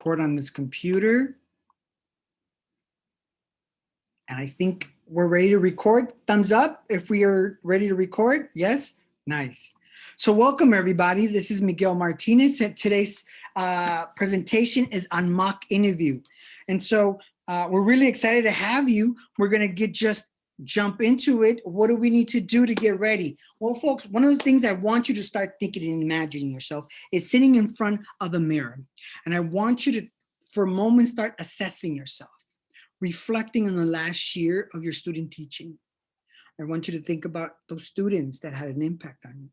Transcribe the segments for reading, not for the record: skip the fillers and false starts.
record on this computer. And I think we're ready to record. Thumbs up if we are ready to record. Yes? Nice. So welcome everybody. This is Miguel Martinez. And today's presentation is on mock interview. And so we're really excited to have you. We're gonna just jump into it. What do we need to do to get ready? Well, folks, one of the things I want you to start thinking and imagining yourself is sitting in front of a mirror. And I want you to, for a moment, start assessing yourself, reflecting on the last year of your student teaching. I want you to think about those students that had an impact on you.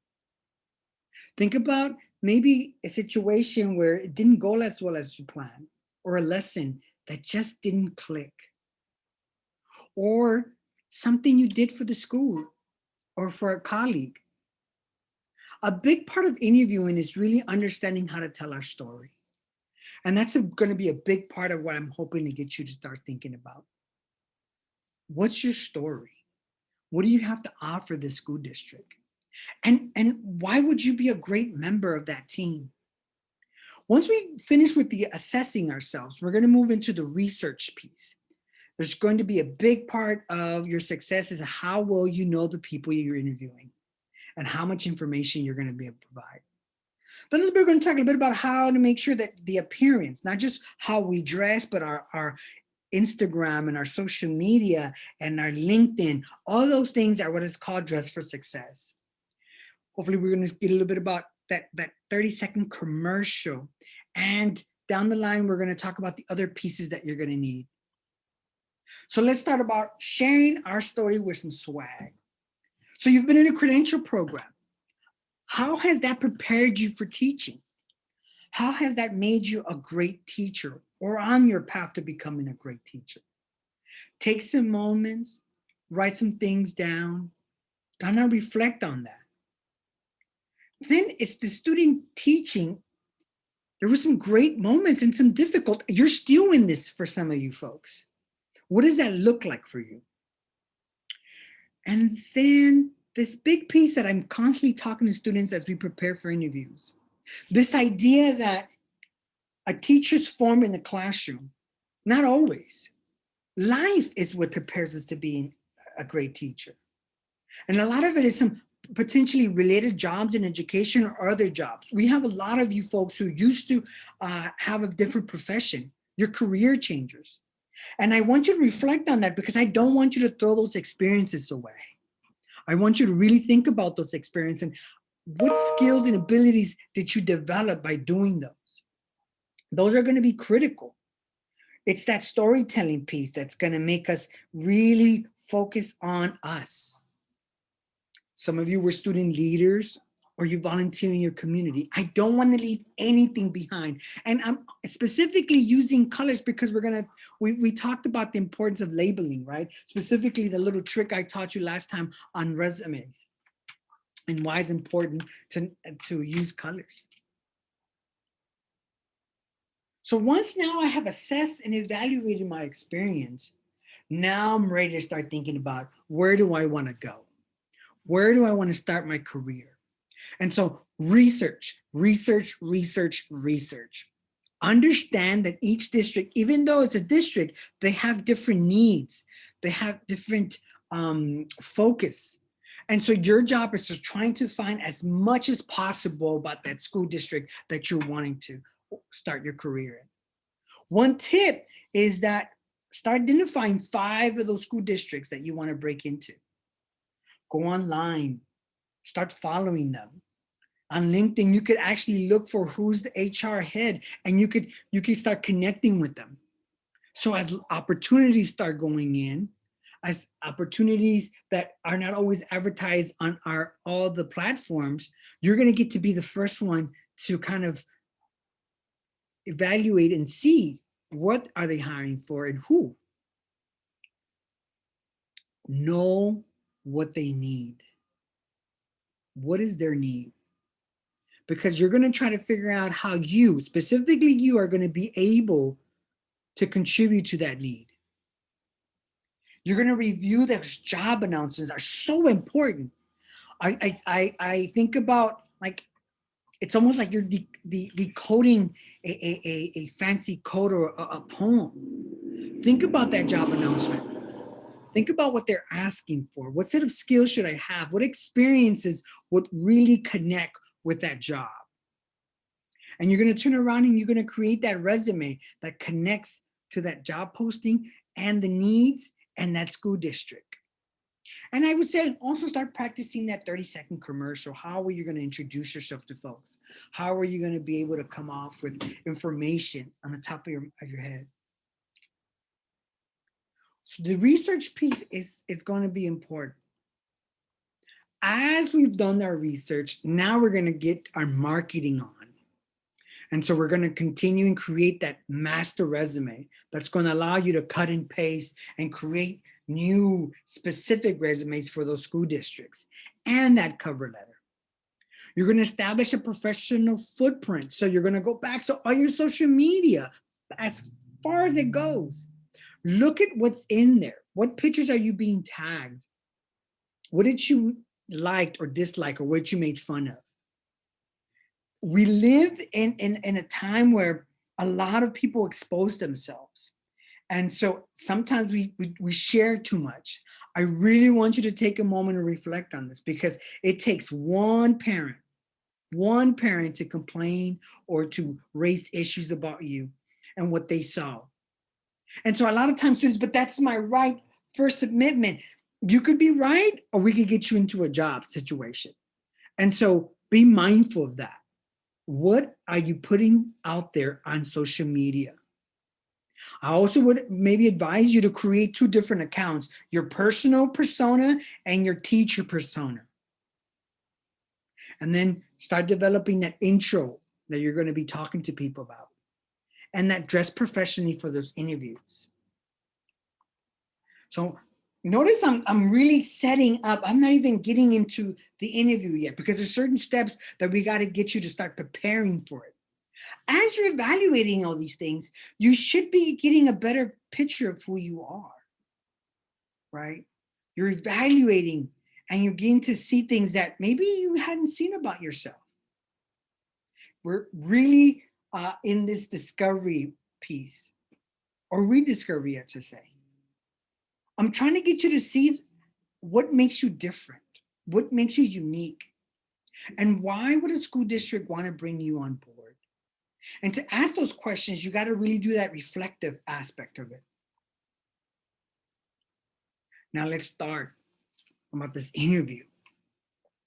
Think about maybe a situation where it didn't go as well as you planned, or a lesson that just didn't click, or something you did for the school or for a colleague. A big part of interviewing is really understanding how to tell our story. And that's going to be a big part of what I'm hoping to get you to start thinking about. What's your story? What do you have to offer the school district? And why would you be a great member of that team? Once we finish with the assessing ourselves, we're going to move into the research piece. There's going to be a big part of your success is how well you know the people you're interviewing and how much information you're going to be able to provide. Then we're going to talk a little bit about how to make sure that the appearance, not just how we dress, but our Instagram and our social media and our LinkedIn, all those things are what is called dress for success. Hopefully we're going to get a little bit about that 30-second commercial. And down the line, we're going to talk about the other pieces that you're going to need. So let's start about sharing our story with some swag. So you've been in a credential program. How has that prepared you for teaching? How has that made you a great teacher or on your path to becoming a great teacher? Take some moments, write some things down, kind of reflect on that. Then it's the student teaching. There were some great moments and some difficult. You're still in this for some of you folks. What does that look like for you? And then this big piece that I'm constantly talking to students as we prepare for interviews, this idea that a teacher's formed in the classroom, not always. Life is what prepares us to be a great teacher. And a lot of it is some potentially related jobs in education or other jobs. We have a lot of you folks who used to have a different profession, your career changers. And I want you to reflect on that because I don't want you to throw those experiences away. I want you to really think about those experiences and what skills and abilities did you develop by doing those? Those are going to be critical. It's that storytelling piece that's going to make us really focus on us. Some of you were student leaders or you volunteer in your community. I don't want to leave anything behind. And I'm specifically using colors because we talked about the importance of labeling, right? Specifically the little trick I taught you last time on resumes and why it's important to use colors. So once now I have assessed and evaluated my experience, now I'm ready to start thinking about where do I want to go? Where do I want to start my career? And so research, research, research, research. Understand that each district, even though it's a district, they have different needs. They have different focus. And so your job is to trying to find as much as possible about that school district that you're wanting to start your career in. One tip is that start identifying 5 of those school districts that you want to break into. Go online, start following them. On LinkedIn, you could actually look for who's the HR head and you could start connecting with them. So as opportunities start going in, as opportunities that are not always advertised on all the platforms, you're going to get to be the first one to kind of evaluate and see what are they hiring for and who. Know what they need. What is their need? Because you're going to try to figure out how you, specifically you, are going to be able to contribute to that need. You're going to review those job announcements are so important. I think about like It's almost like you're decoding a fancy code or a poem. Think about that job announcement. Think about what they're asking for. What set of skills should I have? What experiences would really connect with that job? And you're going to turn around and you're going to create that resume that connects to that job posting and the needs and that school district. And I would say also start practicing that 30-second commercial. How are you going to introduce yourself to folks? How are you going to be able to come off with information on the top of your head? So the research piece is going to be important. As we've done our research, now we're going to get our marketing on. And so we're going to continue and create that master resume that's going to allow you to cut and paste and create new specific resumes for those school districts and that cover letter. You're going to establish a professional footprint. So you're going to go back to all your social media as far as it goes. Look at what's in there. What pictures are you being tagged? What did you like or dislike, or what you made fun of? We live in a time where a lot of people expose themselves. And so sometimes we share too much. I really want you to take a moment and reflect on this, because it takes one parent to complain or to raise issues about you and what they saw. And so a lot of times students, but that's my right for submitment. You could be right, or we could get you into a job situation. And so be mindful of that. What are you putting out there on social media? I also would maybe advise you to create 2 different accounts, your personal persona and your teacher persona. And then start developing that intro that you're going to be talking to people about, and that dress professionally for those interviews. So notice I'm really setting up. I'm not even getting into the interview yet, because there's certain steps that we got to get you to start preparing for it. As you're evaluating all these things, you should be getting a better picture of who you are, right? You're evaluating and you're getting to see things that maybe you hadn't seen about yourself. We're really in this discovery piece, or rediscovery, I should say. I'm trying to get you to see what makes you different, what makes you unique, and why would a school district want to bring you on board? And to ask those questions, you got to really do that reflective aspect of it. Now let's start about this interview.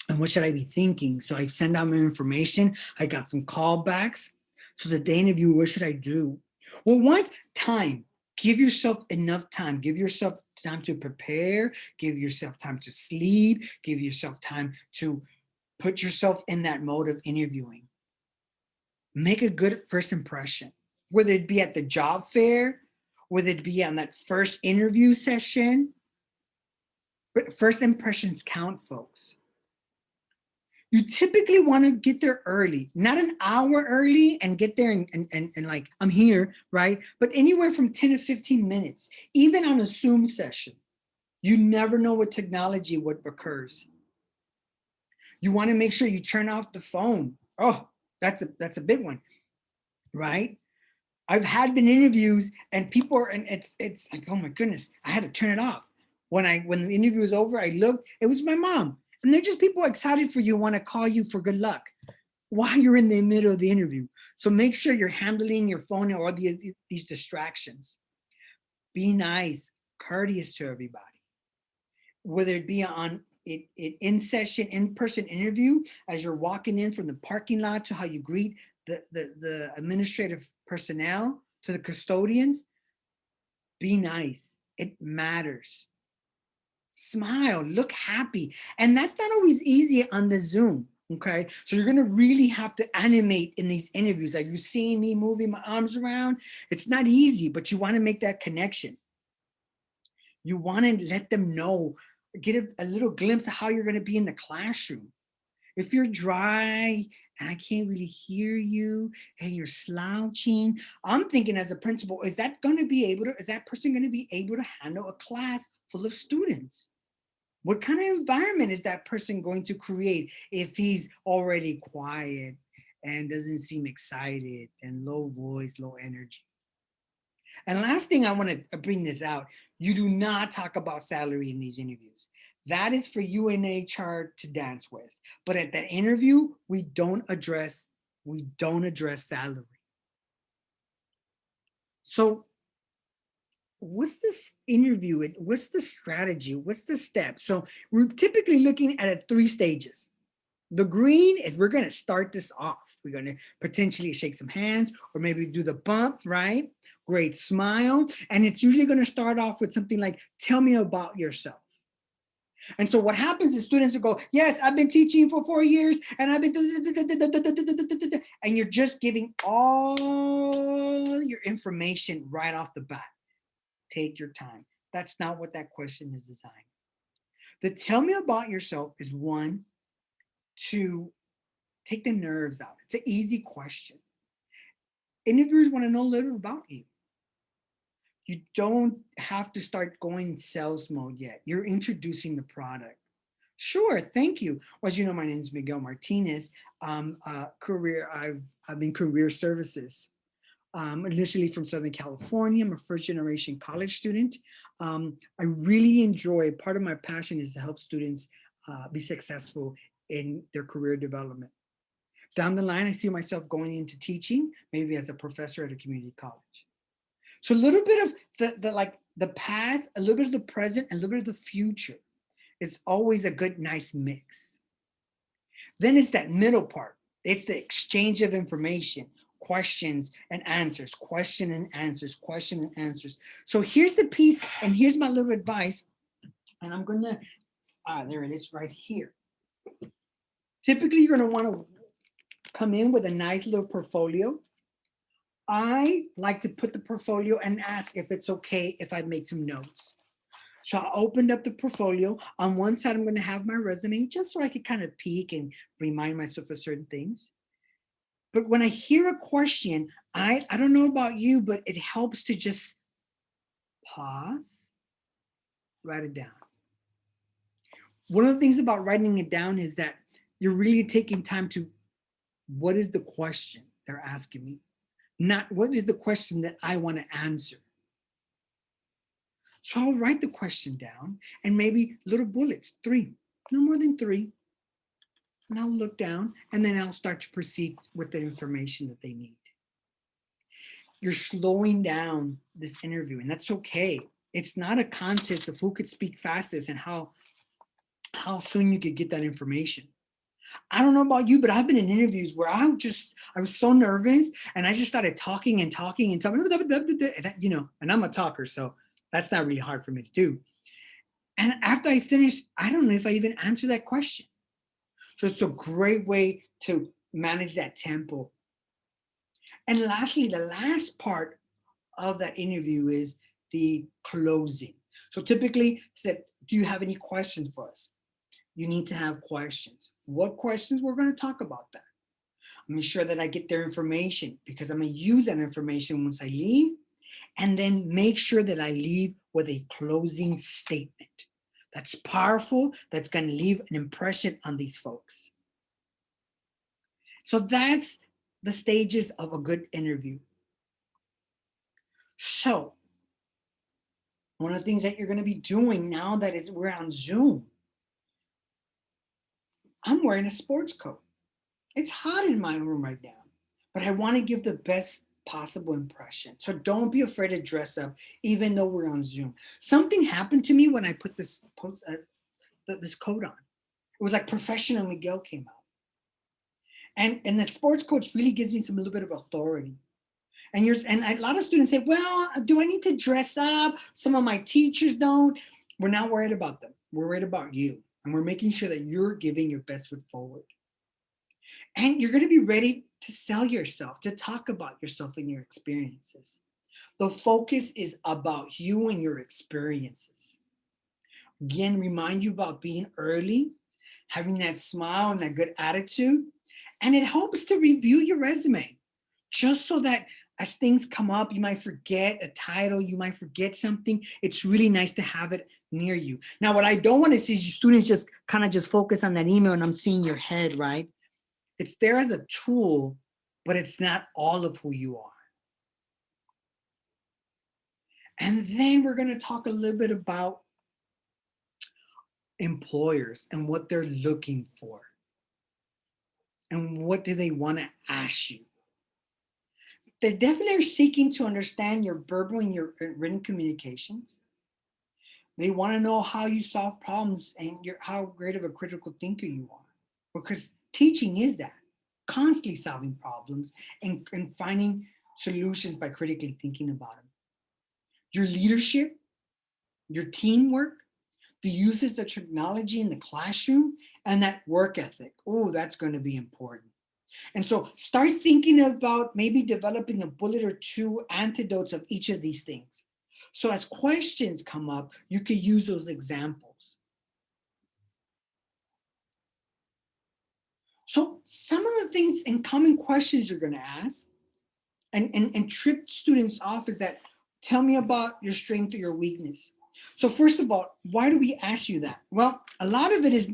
And what should I be thinking? So I send out my information. I got some callbacks. So the day interview, what should I do? Well, once time, give yourself enough time. Give yourself time to prepare. Give yourself time to sleep. Give yourself time to put yourself in that mode of interviewing. Make a good first impression, whether it be at the job fair, whether it be on that first interview session. But first impressions count, folks. You typically want to get there early, not an hour early and get there and like, I'm here, right? But anywhere from 10 to 15 minutes, even on a Zoom session. You never know what technology, what occurs. You want to make sure you turn off the phone. Oh, that's a big one, right? I've been interviews and people are, and it's like, oh my goodness, I had to turn it off. When the interview was over, I looked, it was my mom. And they're just people excited for you, want to call you for good luck while you're in the middle of the interview. So make sure you're handling your phone or these distractions. Be nice, courteous to everybody. Whether it be on in-session, in-person interview, as you're walking in from the parking lot, to how you greet the administrative personnel, to the custodians, be nice. It matters. Smile, look happy. And that's not always easy on the Zoom, okay? So you're gonna really have to animate in these interviews. Like, you seeing me moving my arms around? It's not easy, but you wanna make that connection. You wanna let them know, get a little glimpse of how you're gonna be in the classroom. If you're dry and I can't really hear you and you're slouching, I'm thinking as a principal, is that person gonna be able to handle a class full of students? What kind of environment is that person going to create if he's already quiet and doesn't seem excited and low voice, low energy. And last thing I want to bring this out, you do not talk about salary in these interviews. That is for you in HR to dance with. But at the interview, we don't address salary. So what's this interview? What's the strategy? What's the step? So we're typically looking at 3 stages. The green is we're going to start this off. We're going to potentially shake some hands or maybe do the bump, right? Great smile. And it's usually going to start off with something like, tell me about yourself. And so what happens is students will go, yes, I've been teaching for 4 years and I've been, and you're just giving all your information right off the bat. Take your time. That's not what that question is designed. The tell me about yourself is one to take the nerves out. It's an easy question. Interviewers want to know a little about you. You don't have to start going in sales mode yet. You're introducing the product. Sure, thank you. Well, as you know, my name is Miguel Martinez. I've been career services. Initially from Southern California. I'm a first generation college student. I really enjoy, part of my passion is to help students be successful in their career development. Down the line, I see myself going into teaching, maybe as a professor at a community college. So a little bit of the past, a little bit of the present, and a little bit of the future is always a good, nice mix. Then it's that middle part. It's the exchange of information, questions and answers, question and answers, question and answers. So here's the piece, and here's my little advice, and I'm gonna, there it is right here. Typically, you're gonna wanna come in with a nice little portfolio. I like to put the portfolio and ask if it's okay if I make some notes. So I opened up the portfolio. On one side, I'm gonna have my resume just so I could kind of peek and remind myself of certain things. But when I hear a question, I don't know about you, but it helps to just pause, write it down. One of the things about writing it down is that you're really taking time to, what is the question they're asking me? Not what is the question that I want to answer. So I'll write the question down and maybe little bullets, 3, no more than 3. And I'll look down and then I'll start to proceed with the information that they need. You're slowing down this interview, and that's okay. It's not a contest of who could speak fastest and how soon you could get that information. I don't know about you, but I've been in interviews where I was so nervous and I just started talking and talking and talking, and I'm a talker, so that's not really hard for me to do. And after I finished, I don't know if I even answered that question. So it's a great way to manage that tempo. And lastly, the last part of that interview is the closing. So typically, said, do you have any questions for us? You need to have questions. What questions? We're going to talk about that. I'm sure that I get their information because I'm going to use that information once I leave, and then make sure that I leave with a closing statement. That's powerful. That's going to leave an impression on these folks. So that's the stages of a good interview. So one of the things that you're going to be doing now that we're on Zoom, I'm wearing a sports coat. It's hot in my room right now, but I want to give the best possible impression. So don't be afraid to dress up, even though we're on Zoom. Something happened to me when I put this coat on. It was like Professional Miguel came out. And the sports coach really gives me a little bit of authority. And a lot of students say, well, do I need to dress up? Some of my teachers don't. We're not worried about them. We're worried about you. And we're making sure that you're giving your best foot forward. And you're going to be ready to sell yourself, to talk about yourself and your experiences. The focus is about you and your experiences. Again, remind you about being early, having that smile and that good attitude. And it helps to review your resume, just so that as things come up, you might forget a title, you might forget something. It's really nice to have it near you. Now, what I don't want to see is your students just kind of just focus on that email and I'm seeing your head, right? It's there as a tool, but it's not all of who you are. And then we're going to talk a little bit about employers and what they're looking for. And what do they want to ask you? They definitely are seeking to understand your verbal and your written communications. They want to know how you solve problems and how great of a critical thinker you are. Because teaching is that, constantly solving problems and finding solutions by critically thinking about them. Your leadership, your teamwork, the uses of technology in the classroom, and that work ethic. Oh, that's going to be important. And so start thinking about maybe developing a bullet or two antidotes of each of these things. So as questions come up, you can use those examples. So some of the things and common questions you're going to ask and trip students off is that, tell me about your strength or your weakness. So first of all, why do we ask you that? Well, a lot of it is,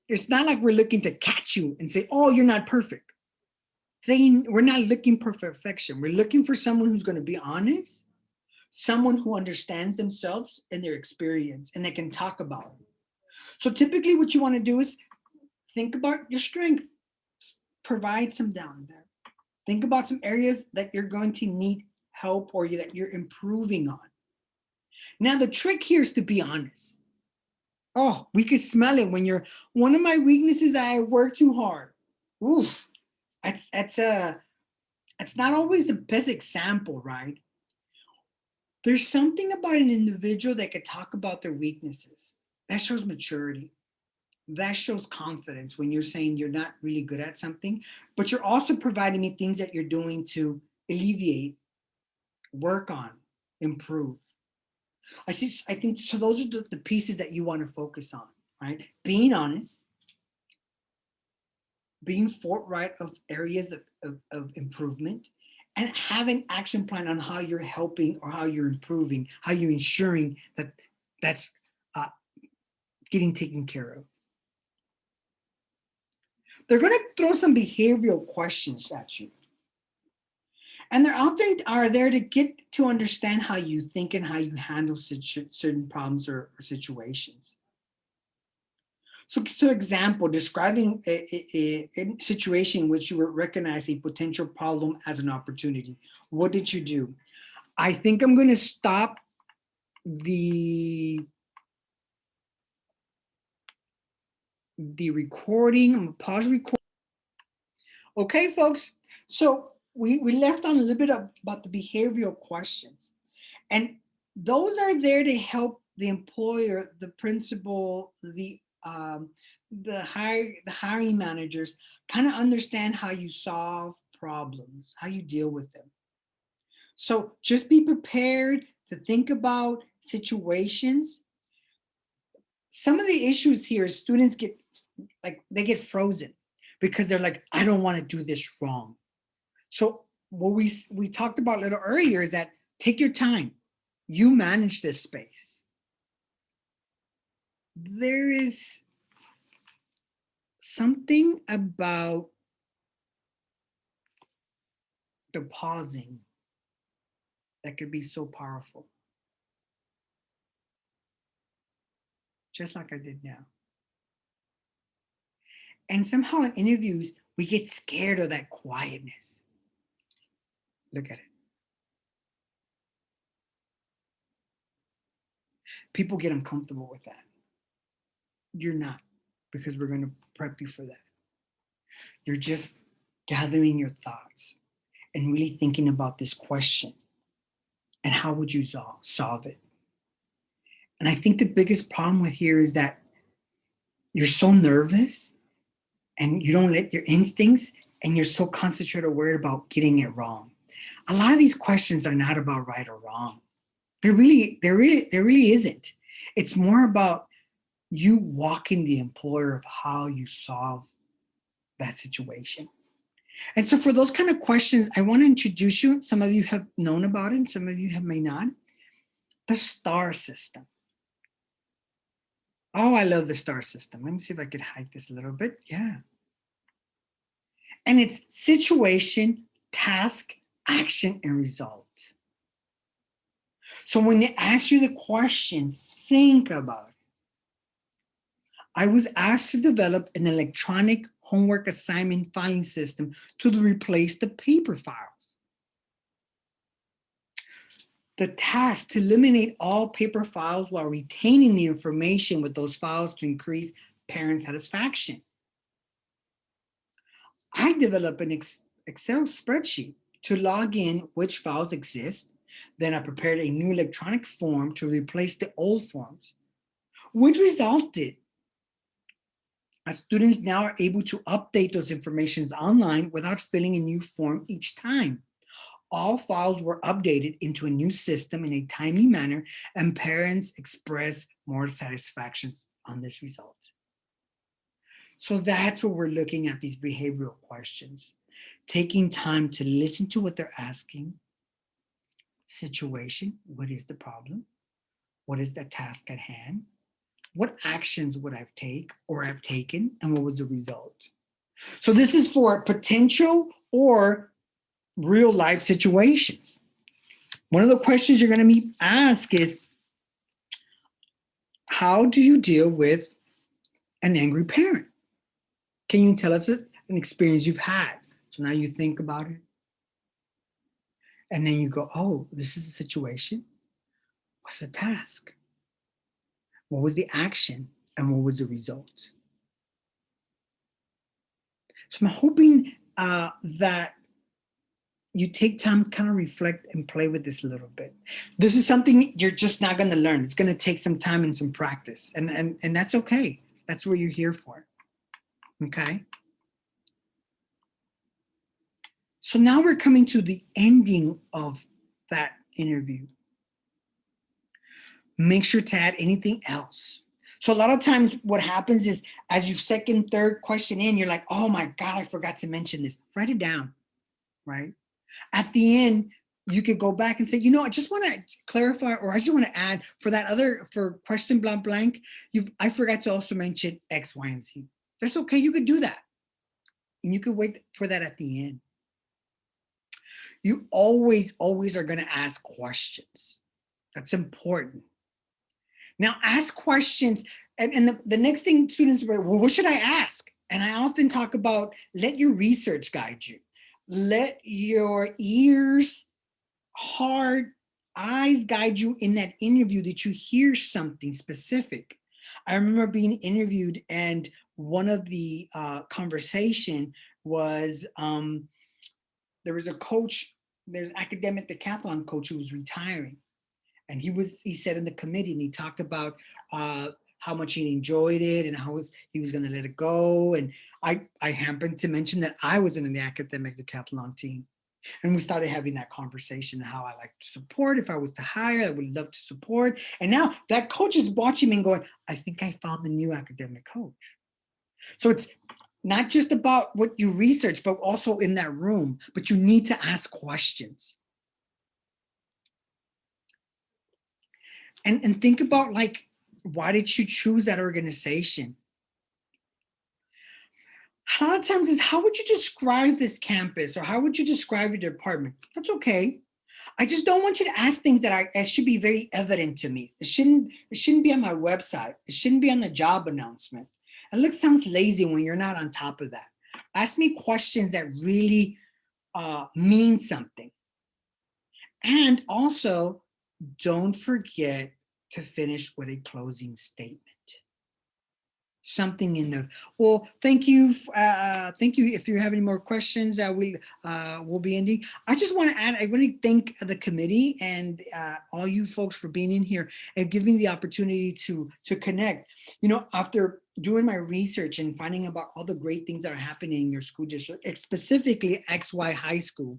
it's not like we're looking to catch you and say, oh, you're not perfect. We're not looking for perfection. We're looking for someone who's going to be honest, someone who understands themselves and their experience, and they can talk about it. So typically what you want to do is think about your strength, provide some down there. Think about some areas that you're going to need help or that you're improving on. Now, the trick here is to be honest. Oh, we could smell it when you're, one of my weaknesses, I work too hard. Oof, that's not always the best example, right? There's something about an individual that could talk about their weaknesses. That shows maturity. That shows confidence when you're saying you're not really good at something, but you're also providing me things that you're doing to alleviate, work on, improve. I think so. Those are the pieces that you want to focus on, right? Being honest, being forthright of areas of improvement, and have an action plan on how you're helping or how you're improving, how you're ensuring that that's getting taken care of. They're going to throw some behavioral questions at you. And they're often are there to get to understand how you think and how you handle certain problems or situations. So example, describing a situation in which you would recognize a potential problem as an opportunity. What did you do? I think I'm going to stop the recording. I'm going to pause recording. Okay, folks. So we left on a little bit about the behavioral questions. And those are there to help the employer, the principal, the hiring managers kind of understand how you solve problems, how you deal with them. So just be prepared to think about situations. Some of the issues here is students get they get frozen because they're like, I don't want to do this wrong. So what we talked about a little earlier is that take your time. You manage this space. There is something about the pausing that could be so powerful. Just like I did now. And somehow in interviews, we get scared of that quietness. Look at it. People get uncomfortable with that. You're not, because we're going to prep you for that. You're just gathering your thoughts and really thinking about this question and how would you solve it. And I think the biggest problem with here is that you're so nervous and you don't let your instincts, and you're so concentrated or worried about getting it wrong. A lot of these questions are not about right or wrong. There really isn't. It's more about you walking the employer of how you solve that situation. And so for those kind of questions, I want to introduce you. Some of you have known about it, some of you may not. The STAR system. Oh, I love the STAR system. Let me see if I could hide this a little bit. Yeah. And it's situation, task, action, and result. So when they ask you the question, think about it. I was asked to develop an electronic homework assignment filing system to replace the paper files. The task to eliminate all paper files while retaining the information with those files to increase parent satisfaction. I developed an Excel spreadsheet to log in which files exist. Then I prepared a new electronic form to replace the old forms, which resulted as students now are able to update those informations online without filling a new form each time. All files were updated into a new system in a timely manner, and parents express more satisfaction on this result. So that's what we're looking at, these behavioral questions. Taking time to listen to what they're asking. Situation, what is the problem? What is the task at hand? What actions would I take or have taken, and what was the result? So this is for potential or real life situations. One of the questions you're going to be asked is, how do you deal with an angry parent? Can you tell us an experience you've had? So now you think about it. And then you go, oh, this is a situation. What's the task? What was the action? And what was the result? So I'm hoping that you take time to kind of reflect and play with this a little bit. This is something you're just not going to learn. It's going to take some time and some practice. And that's okay. That's what you're here for. Okay? So now we're coming to the ending of that interview. Make sure to add anything else. So a lot of times what happens is as you second, third question in, you're like, oh my God, I forgot to mention this. Write it down, right? At the end, you could go back and say, you know, I just want to clarify, or I just want to add for that other, for question blank blank, I forgot to also mention X, Y, and Z. That's okay, you could do that. And you could wait for that at the end. You always are going to ask questions. That's important. Now ask questions, and the next thing students are, well, what should I ask? And I often talk about, let your research guide you. Let your ears, heart, eyes guide you in that interview, that you hear something specific. I remember being interviewed, and one of the conversation was, there was a coach, there's academic decathlon coach who was retiring. And he said in the committee, and he talked about how much he enjoyed it and how he was going to let it go. And I happened to mention that I was in the academic decathlon team. And we started having that conversation, how I like to support. If I was to hire, I would love to support. And now that coach is watching me and going, I think I found the new academic coach. So it's not just about what you research, but also in that room. But you need to ask questions. And think about, like, why did you choose that organization? A lot of times is, how would you describe this campus, or how would you describe your department? That's okay. I just don't want you to ask things that should be very evident to me. It shouldn't be on my website. It shouldn't be on the job announcement. It sounds lazy when you're not on top of that. Ask me questions that really mean something. And also, don't forget to finish with a closing statement. Something in there. Well, thank you. Thank you. If you have any more questions, we'll be ending. I just want to add, I want to thank the committee and all you folks for being in here and giving me the opportunity to connect. You know, after doing my research and finding about all the great things that are happening in your school district, specifically XY High School,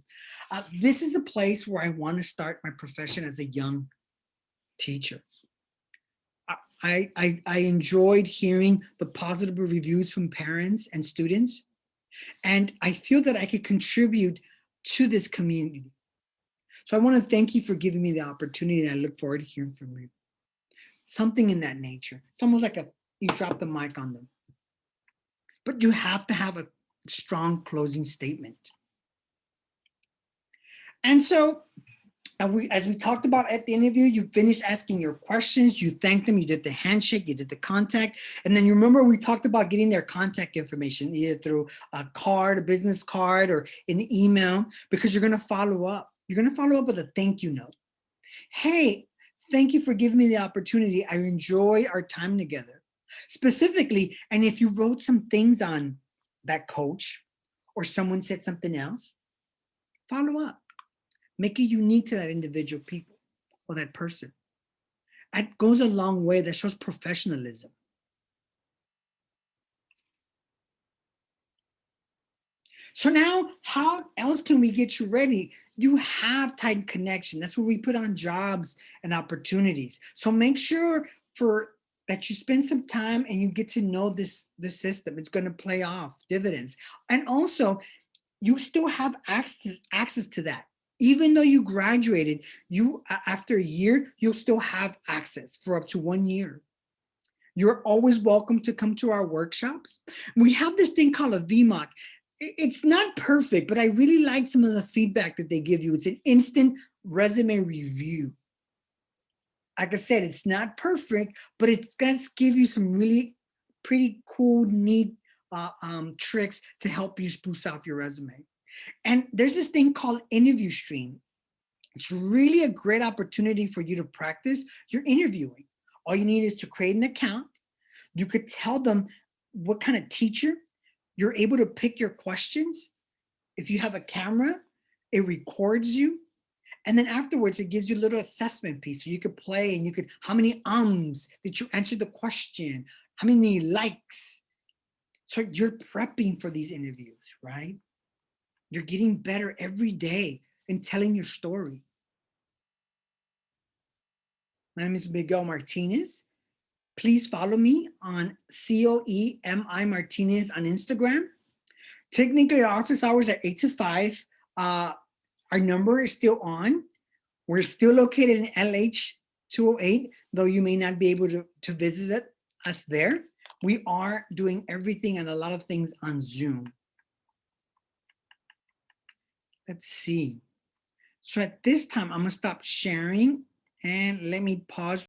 this is a place where I want to start my profession as a young teacher. I enjoyed hearing the positive reviews from parents and students, and I feel that I could contribute to this community. So I want to thank you for giving me the opportunity, and I look forward to hearing from you. Something in that nature. It's almost like you drop the mic on them. But you have to have strong closing statement. And so, as we talked about at the interview, you finished asking your questions, you thanked them, you did the handshake, you did the contact, and then you remember we talked about getting their contact information either through a card, a business card, or an email, because you're gonna follow up. You're gonna follow up with a thank you note. Hey, thank you for giving me the opportunity. I enjoy our time together. Specifically, and if you wrote some things on that coach or someone said something else, follow up. Make it unique to that individual people or that person. That goes a long way. That shows professionalism. So now, how else can we get you ready? You have tight connection. That's where we put on jobs and opportunities. So make sure that you spend some time and you get to know this system. It's going to play off dividends. And also, you still have access to that. Even though you graduated, after a year, you'll still have access for up to 1 year. You're always welcome to come to our workshops. We have this thing called a VMOC. It's not perfect, but I really like some of the feedback that they give you. It's an instant resume review. Like I said, it's not perfect, but it does give you some really pretty cool, neat tricks to help you spruce up your resume. And there's this thing called Interview Stream. It's really a great opportunity for you to practice your interviewing. All you need is to create an account. You could tell them what kind of teacher. You're able to pick your questions. If you have a camera, it records you. And then afterwards, it gives you a little assessment piece. So you could play and you could, how many did you answer the question? How many likes? So you're prepping for these interviews, right? You're getting better every day in telling your story. My name is Miguel Martinez. Please follow me on COEMI Martinez on Instagram. Technically, our office hours are 8 to 5. Our number is still on. We're still located in LH 208, though you may not be able to visit us there. We are doing everything and a lot of things on Zoom. Let's see. So at this time, I'm gonna stop sharing and let me pause